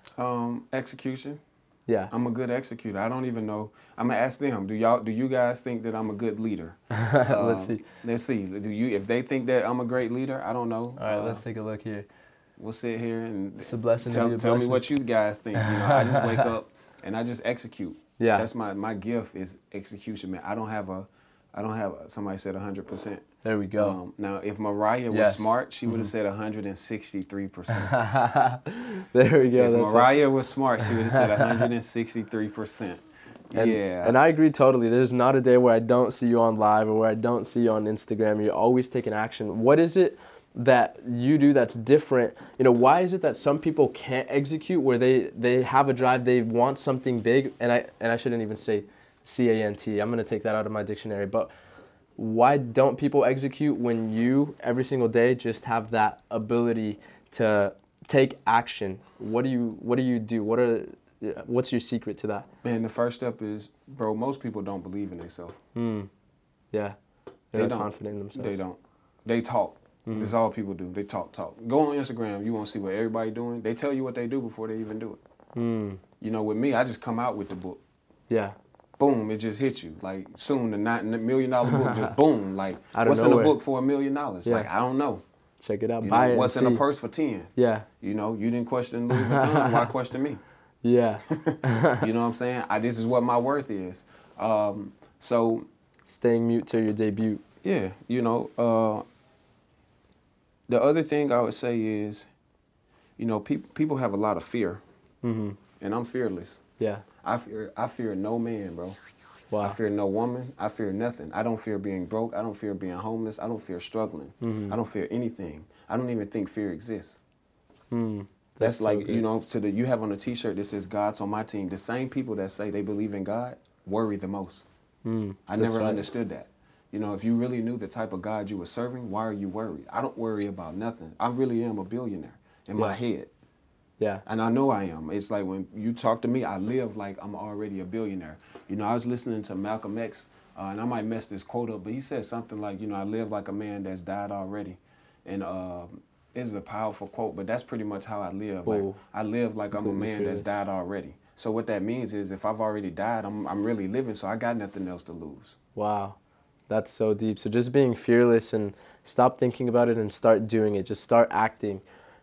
Execution. Yeah. I'm a good executor. I don't even know. I'm gonna ask them. Do you guys think that I'm a good leader? Let's see. Let's see. If they think that I'm a great leader, I don't know. All right, let's take a look here. We'll sit here and it's a blessing. Tell me what you guys think. You know, I just wake up and I just execute. Yeah. That's my gift is execution, man. I don't have somebody said 100%. There we go. Now, if Mariah was smart, she would have said 163%. There we go. If Mariah was smart, she would have said 163%. And I agree totally. There's not a day where I don't see you on live or where I don't see you on Instagram. You're always taking action. What is it that you do that's different? You know, why is it that some people can't execute where they have a drive, they want something big, and I shouldn't even say CANT. I'm going to take that out of my dictionary. But why don't people execute when you every single day just have that ability to take action? What do you do? What's your secret to that? Man, the first step is, bro, most people don't believe in themselves. Yeah. They're not confident in themselves. They don't. They talk. That's all people do. They talk. Go on Instagram, you won't see what everybody doing. They tell you what they do before they even do it. You know, with me, I just come out with the book. Yeah. Boom, it just hit you. Like soon the $1 million book just boom. Like what's in a book for $1 million? Yeah. Like I don't know. Check it out. Buy it. What's in a purse for 10? Yeah. You know, you didn't question Louis Vuitton. Why question me? Yeah. You know what I'm saying? This is what my worth is. So staying mute till your debut. Yeah. You know, the other thing I would say is, you know, people have a lot of fear, and I'm fearless. Yeah. I fear no man, bro. Wow. I fear no woman. I fear nothing. I don't fear being broke. I don't fear being homeless. I don't fear struggling. I don't fear anything. I don't even think fear exists. That's like, so you know, you have on a t-shirt that says God's on my team. The same people that say they believe in God worry the most. I never understood that. You know, if you really knew the type of God you were serving, why are you worried? I don't worry about nothing. I really am a billionaire in my head. Yeah. And I know I am. It's like when you talk to me, I live like I'm already a billionaire. You know, I was listening to Malcolm X, and I might mess this quote up, but he said something like, you know, I live like a man that's died already. And it's a powerful quote, but that's pretty much how I live. Like, I live like I'm a man that's died already. So what that means is if I've already died, I'm really living, so I got nothing else to lose. Wow. That's so deep. So just being fearless and stop thinking about it and start doing it. Just start acting.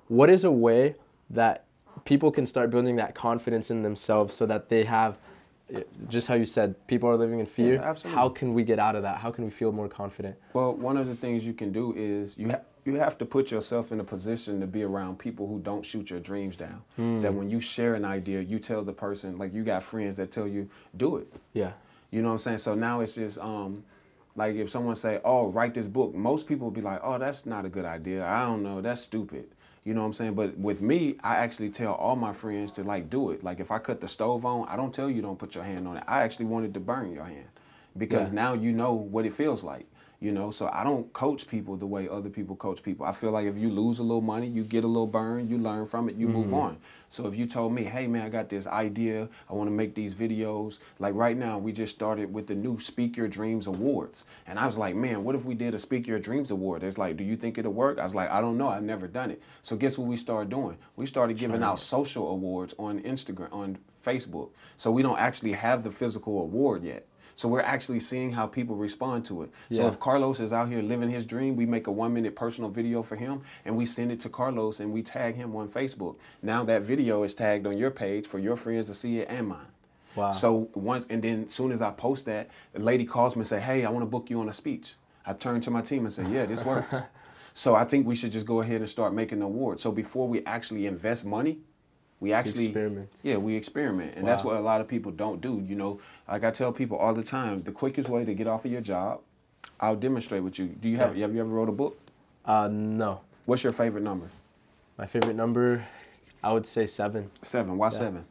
What is a way that people can start building that confidence in themselves so that they have, just how you said, people are living in fear? Yeah, absolutely. How can we get out of that? How can we feel more confident? Well, one of the things you can do is you have to put yourself in a position to be around people who don't shoot your dreams down. That when you share an idea, you tell the person, like you got friends that tell you, do it. Yeah. You know what I'm saying? So now it's just, like if someone say, oh, write this book, most people will be like, oh, that's not a good idea. I don't know, that's stupid. You know what I'm saying? But with me, I actually tell all my friends to like do it. Like if I cut the stove on, I don't tell you don't put your hand on it. I actually wanted to burn your hand because now you know what it feels like. You know, so I don't coach people the way other people coach people. I feel like if you lose a little money, you get a little burn, you learn from it, you move on. So if you told me, hey man, I got this idea, I want to make these videos. Like right now, we just started with the new Speak Your Dreams Awards. And I was like, man, what if we did a Speak Your Dreams Award? It's like, do you think it'll work? I was like, I don't know, I've never done it. So guess what we started doing? We started giving out social awards on Instagram, on Facebook. So we don't actually have the physical award yet. So we're actually seeing how people respond to it. So if Carlos is out here living his dream, we make a 1-minute personal video for him and we send it to Carlos and we tag him on Facebook. Now that video is tagged on your page for your friends to see it and mine. Wow. So then as soon as I post that, the lady calls me and say, hey, I want to book you on a speech. I turn to my team and say, yeah, this works. So I think we should just go ahead and start making an award. So before we actually invest money, we actually experiment. Yeah, we experiment. And that's what a lot of people don't do. You know, like I tell people all the time, the quickest way to get off of your job, I'll demonstrate with you. Do you have you ever wrote a book? No. What's your favorite number? My favorite number, I would say 7. 7. Why 7?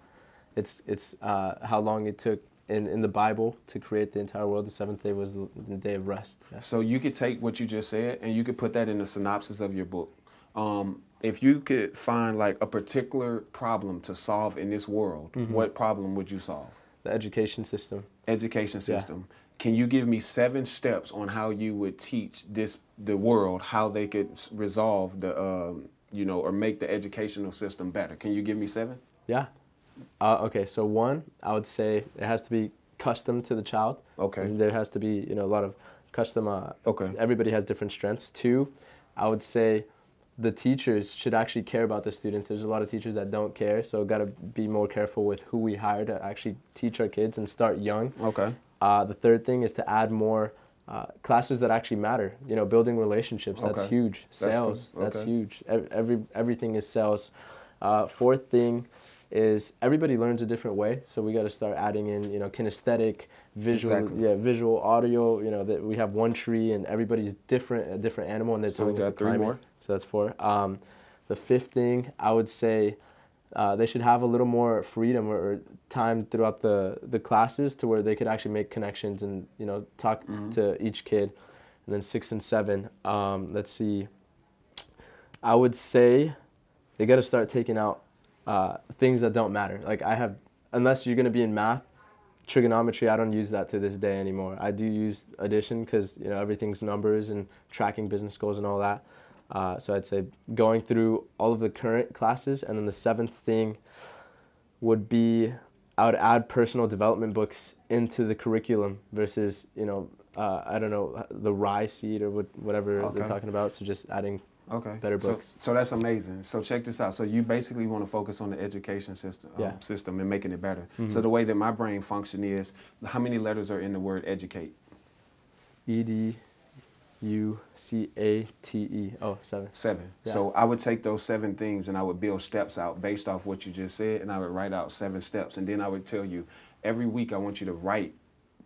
It's how long it took in the Bible to create the entire world. The 7th day was the day of rest. Yeah. So you could take what you just said and you could put that in the synopsis of your book. If you could find like a particular problem to solve in this world, what problem would you solve? The education system. Education system. Yeah. Can you give me 7 steps on how you would teach the world how they could resolve the you know, or make the educational system better? Can you give me 7? Yeah. Okay. So 1, I would say it has to be custom to the child. Okay. And there has to be, you know, a lot of custom. Okay. Everybody has different strengths. 2, I would say the teachers should actually care about the students. There's a lot of teachers that don't care, so got to be more careful with who we hire to actually teach our kids and start young. Okay. The 3rd thing is to add more classes that actually matter. You know, building relationships. That's huge. Sales. That's huge. Everything is sales. 4th thing is everybody learns a different way, so we got to start adding in, you know, kinesthetic, visual, visual, audio. You know, that we have one tree and everybody's different, a different animal, and they're telling us the climate. 3 more. So that's 4. The 5th thing, I would say they should have a little more freedom or time throughout the classes to where they could actually make connections and, you know, talk to each kid. And then 6 and 7, let's see, I would say they got to start taking out things that don't matter. Like unless you're going to be in math, trigonometry, I don't use that to this day anymore. I do use addition because, you know, everything's numbers and tracking business goals and all that. So I'd say going through all of the current classes, and then the 7th thing would be I would add personal development books into the curriculum versus, you know, I don't know, the rye seed or whatever they're talking about. So just adding better books. So that's amazing. So check this out. So you basically want to focus on the education system, system and making it better. So the way that my brain functions is, how many letters are in the word educate? EDUCATE. Oh, 7. 7. Yeah. So I would take those 7 things and I would build steps out based off what you just said, and I would write out 7 steps. And then I would tell you, every week I want you to write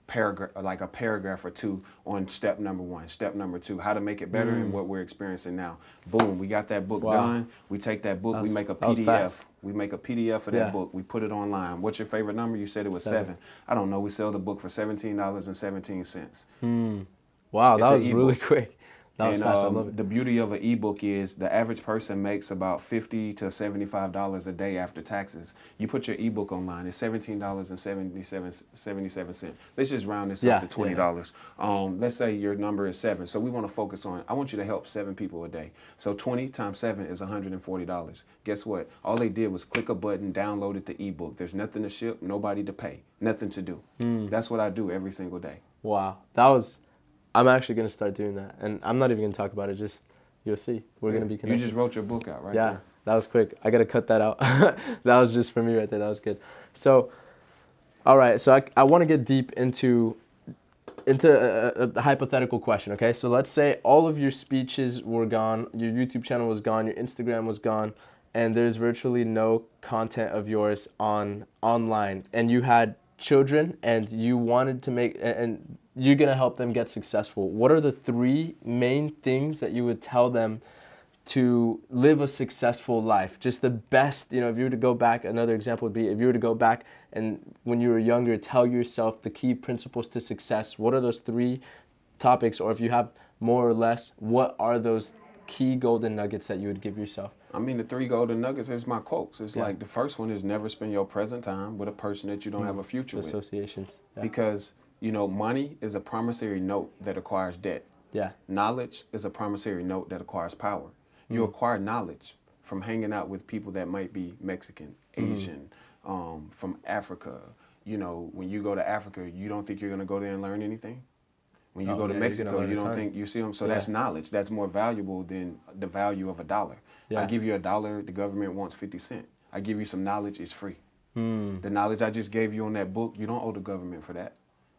paragraph or two on step number 1, step number 2, how to make it better and what we're experiencing now. Boom, we got that book done. We take that book, we make a PDF. We make a PDF of that book. We put it online. What's your favorite number? You said it was 7. I don't know. We sell the book for $17.17. Wow, that was really quick. That was fast. I love it. The beauty of an ebook is the average person makes about $50 to $75 a day after taxes. You put your ebook online, it's $17.77. Let's just round this up to $20. Let's say your number is 7. So we want to focus on, I want you to help 7 people a day. So 20 times 7 is $140. Guess what? All they did was click a button, downloaded the ebook. There's nothing to ship, nobody to pay, nothing to do. That's what I do every single day. Wow. I'm actually going to start doing that. And I'm not even going to talk about it. Just, you'll see. We're going to be connected. You just wrote your book out, right? Yeah, that was quick. I got to cut that out. That was just for me right there. That was good. So, all right. So I want to get deep into a hypothetical question, okay? So let's say all of your speeches were gone, your YouTube channel was gone, your Instagram was gone, and there's virtually no content of yours online, and you had children and you wanted to make, and you're going to help them get successful. What are the 3 main things that you would tell them to live a successful life? Just the best, if you were to go back, another example would be if you were to go back and when you were younger, tell yourself the key principles to success. What are those 3 topics? Or if you have more or less, what are those key golden nuggets that you would give yourself? I mean, the 3 golden nuggets is my quotes. It's like the first one is never spend your present time with a person that you don't have a future with. Associations. Yeah. Because, money is a promissory note that acquires debt. Yeah. Knowledge is a promissory note that acquires power. You acquire knowledge from hanging out with people that might be Mexican, Asian, from Africa. When you go to Africa, you don't think you're going to go there and learn anything? When you go to Mexico, you don't think, you see them? So that's knowledge. That's more valuable than the value of $1. I give you $1, the government wants 50 cents. I give you some knowledge, it's free. The knowledge I just gave you on that book, you don't owe the government for that.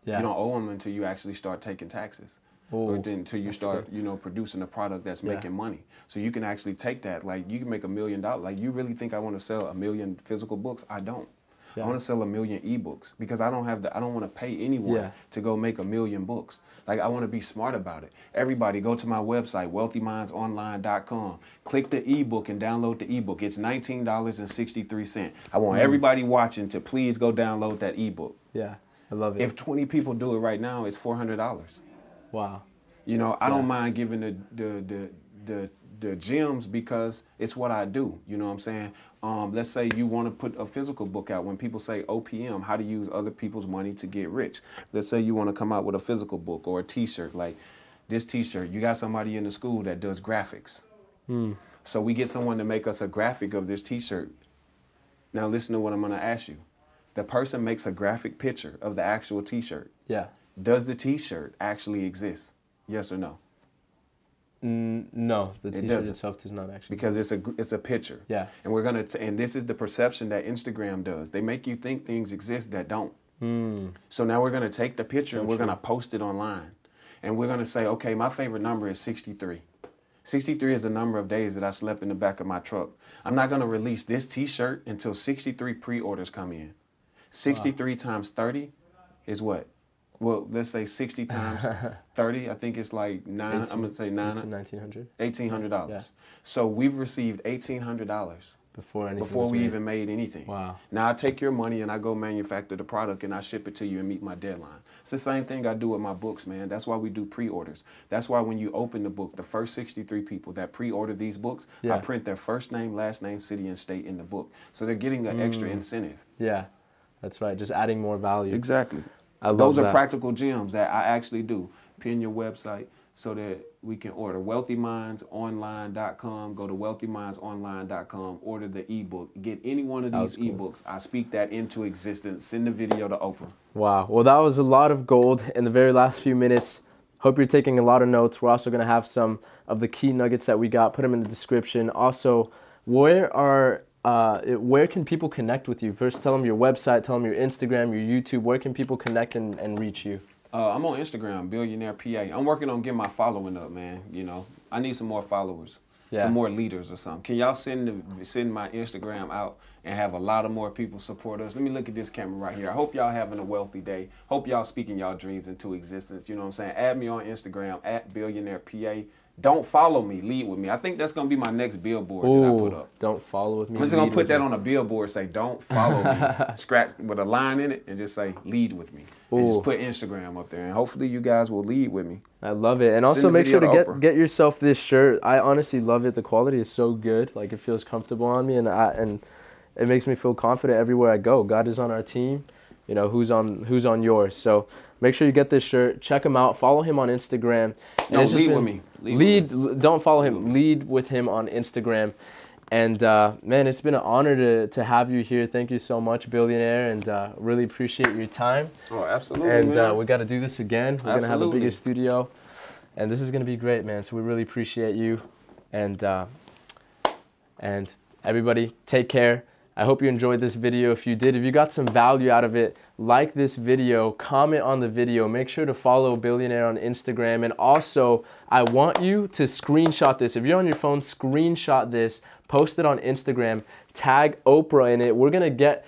You don't owe them until you actually start taking taxes. Or until you start, producing a product that's making money. So you can actually take that, like you can make $1 million. Like you really think I want to sell 1 million physical books? I don't. I want to sell 1 million ebooks because I don't want to pay anyone to go make 1 million books. Like I want to be smart about it. Everybody go to my website, wealthymindsonline.com. Click the ebook and download the ebook. It's $19.63. I want everybody watching to please go download that ebook. Yeah, I love it. If 20 people do it right now, it's $400. Wow. I don't mind giving the gems because it's what I do. You know what I'm saying? Let's say you want to put a physical book out. When people say OPM, how to use other people's money to get rich. Let's say you want to come out with a physical book or a t-shirt. Like this t-shirt, you got somebody in the school that does graphics. So we get someone to make us a graphic of this t-shirt. Now listen to what I'm going to ask you. The person makes a graphic picture of the actual t-shirt. Yeah. Does the t-shirt actually exist? Yes or no? No, the t-shirt itself does not actually. Because it's a picture. Yeah. And we're gonna and this is the perception that Instagram does. They make you think things exist that don't. So now we're gonna take the picture and we're gonna post it online, and we're gonna say, okay, my favorite number is 63. 63 is the number of days that I slept in the back of my truck. I'm not gonna release this t-shirt until 63 pre-orders come in. 63 times 30 is what? Well, let's say 60 times 30. I think it's like I'm going to say $1,900. $1,800. Yeah. So we've received $1,800 before we even made anything. Wow. Now I take your money and I go manufacture the product and I ship it to you and meet my deadline. It's the same thing I do with my books, man. That's why we do pre-orders. That's why when you open the book, the first 63 people that pre-order these books, I print their first name, last name, city, and state in the book. So they're getting an extra incentive. Yeah, that's right. Just adding more value. Exactly. Those are practical gems that I actually do. Pin your website so that we can order. wealthymindsonline.com. Go to wealthymindsonline.com. Order the ebook. Get any one of these ebooks. I speak that into existence. Send the video to Oprah. Wow. Well, that was a lot of gold in the very last few minutes. Hope you're taking a lot of notes. We're also going to have some of the key nuggets that we got. Put them in the description. Also, where can people connect with you? First, tell them your website, tell them your Instagram, your YouTube. Where can people connect and reach you? I'm on Instagram, Billionaire PA. I'm working on getting my following up, man. I need some more followers. some more leaders or something. Can y'all send my Instagram out and have a lot of more people support us? Let me look at this camera right here. I hope y'all having a wealthy day. Hope y'all speaking y'all dreams into existence. You know what I'm saying? Add me on Instagram at Billionaire PA. Don't follow me, lead with me. I think that's going to be my next billboard that I put up. Don't follow with me. I'm just going to put that on a billboard, say, don't follow me. Scratch with a line in it and just say, lead with me. And just put Instagram up there. And hopefully you guys will lead with me. I love it. And also make sure to get yourself this shirt. I honestly love it. The quality is so good. Like, it feels comfortable on me. And it makes me feel confident everywhere I go. God is on our team. You know, who's on yours. So make sure you get this shirt. Check him out. Follow him on Instagram. No, lead with me. Don't follow him. Lead with him on Instagram. And man, it's been an honor to have you here. Thank you so much, Billionaire, and really appreciate your time. Oh, absolutely. And we got to do this again. We're gonna have a bigger studio, and this is gonna be great, man. So we really appreciate you, and everybody, take care. I hope you enjoyed this video. If you did, if you got some value out of it, like this video, comment on the video, make sure to follow Billionaire on Instagram. And also, I want you to screenshot this. If you're on your phone, screenshot this, post it on Instagram, tag Oprah in it. We're gonna get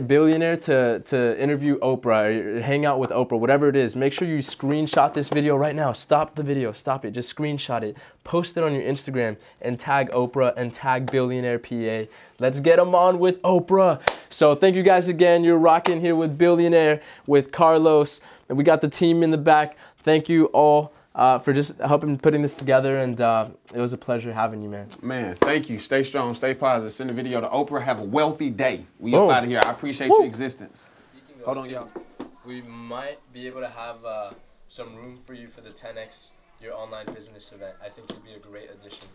Billionaire to interview Oprah, or hang out with Oprah, whatever it is. Make sure you screenshot this video right now. Stop the video, stop it, just screenshot it. Post it on your Instagram and tag Oprah and tag Billionaire PA. Let's get them on with Oprah. So thank you guys again. You're rocking here with Billionaire, with Carlos, and we got the team in the back. Thank you all for just helping putting this together, and it was a pleasure having you, man. Man, thank you. Stay strong, stay positive. Send the video to Oprah. Have a wealthy day. We up out of here. I appreciate your existence. Hold on, y'all. We might be able to have some room for you for the 10X your online business event. I think you'd be a great addition.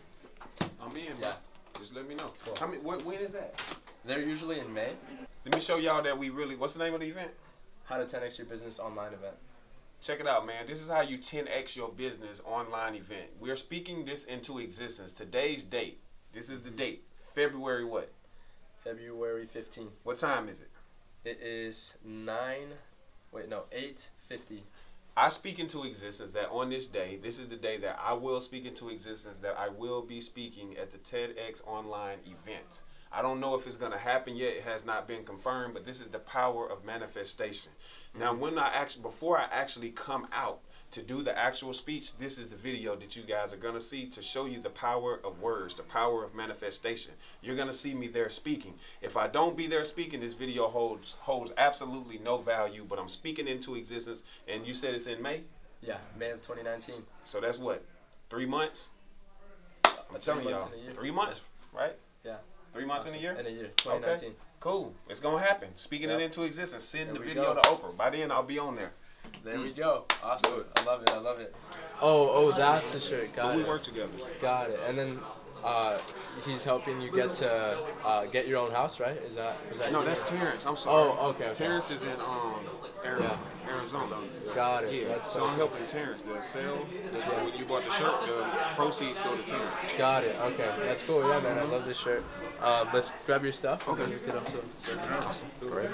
I'm in, yeah. Just let me know. Cool. I mean, when is that? They're usually in May. Let me show y'all that we really, what's the name of the event? How to 10X your business online event. Check it out, man. This is how you 10X your business online event. We're speaking this into existence. Today's date. This is the date. February what? February 15th. What time is it? It is 8:50. I speak into existence that on this day, this is the day that I will speak into existence, that I will be speaking at the TEDx online event. I don't know if it's going to happen yet. It has not been confirmed, but this is the power of manifestation. Now, before I actually come out to do the actual speech, this is the video that you guys are going to see to show you the power of words, the power of manifestation. You're going to see me there speaking. If I don't be there speaking, this video holds absolutely no value, but I'm speaking into existence. And you said it's in May? Yeah, May of 2019. So that's what, 3 months? I'm telling y'all, 3 months, right? Yeah. 3 months in a year? In a year, 2019. Okay, cool. It's going to happen. Speaking it into existence. Send the video to Oprah. By then, I'll be on there. There we go. Awesome. I love it. I love it. Oh, that's the shirt. Got it. We work together. Got it. And then he's helping you get to get your own house, right? Is that No, that's Terrence. I'm sorry. Oh, okay. Terrence is in Arizona. Got it. Yeah. So I'm helping Terrence. The sale, when you bought the shirt, the proceeds go to Terrence. Got it. Okay. That's cool. Yeah, man. I love this shirt. Let's grab your stuff. Okay. You could also. Awesome. Great.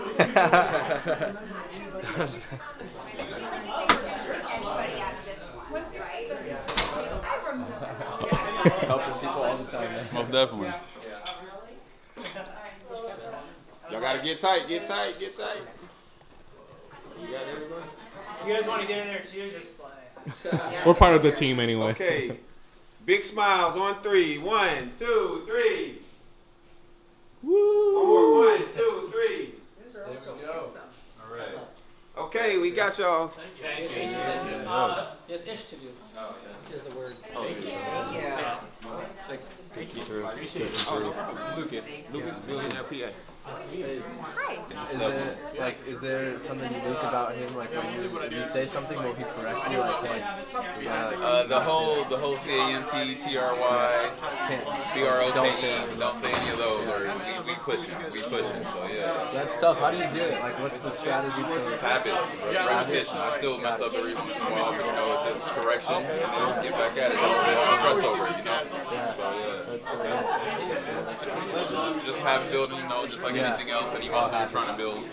Helping people all the time, man. Most definitely. Y'all gotta get tight, get tight, get tight. You got everybody? You guys want to get in there too? Just like. We're part of the team anyway. Okay. Big smiles on 3. 1, 2, 3. Woo! One more. 1, 2, 3. There we go. All right. Okay, we got y'all. Yes, ish to do. Oh, yeah. Is the word. Thank you. Lucas, Billionaire PA. Hi. Is there something unique about him? Like when you say something, will he correct you? Like, hey, the whole CANT, TRY, BROKE, don't say any of those, or we push it. So yeah. That's tough. How do you do it? Like, what's the strategy to habit, repetition? I still mess up every once in a while, but it's just correction, and then get back at it. Don't stress over it, Yeah. So just have building, just like anything else, any muscle you're trying to build.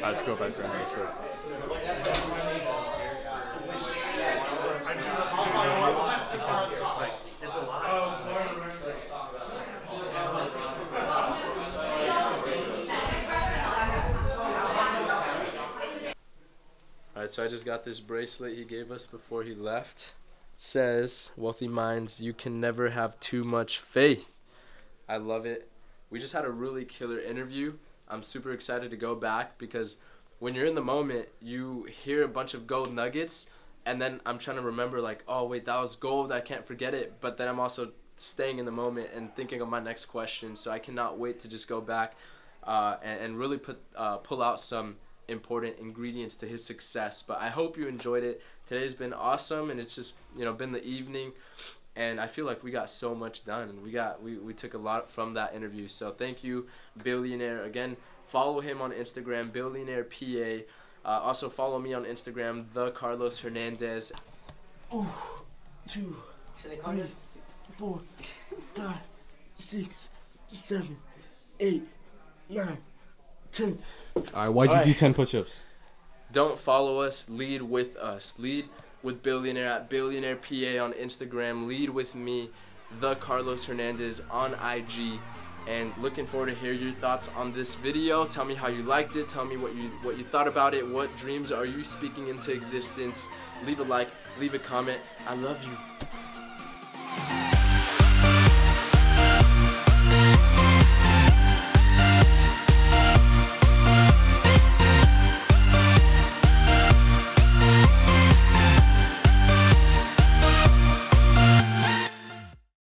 Let's go back around. Sure. It's a lot. So I just got this bracelet he gave us before he left. Says, wealthy minds, you can never have too much faith. I love it. We just had a really killer interview. I'm super excited to go back because when you're in the moment, you hear a bunch of gold nuggets, and then I'm trying to remember like, oh wait, that was gold, I can't forget it. But then I'm also staying in the moment and thinking of my next question. So I cannot wait to just go back and really pull out some important ingredients to his success. But I hope you enjoyed it. Today's been awesome, and it's just, you know, been the evening, and I feel like we got so much done. We took a lot from that interview. So thank you, Billionaire. Again, follow him on Instagram, Billionaire PA. Also follow me on Instagram, the Carlos Hernandez. 1, 2, 3, 4, 5, 6, 7, 8, 9, 10. Alright, why'd you do 10 push-ups? Don't follow us, lead with us. Lead with Billionaire at Billionaire PA on Instagram. Lead with me, the Carlos Hernandez on IG. And looking forward to hear your thoughts on this video. Tell me how you liked it. Tell me what you thought about it. What dreams are you speaking into existence? Leave a like, leave a comment. I love you.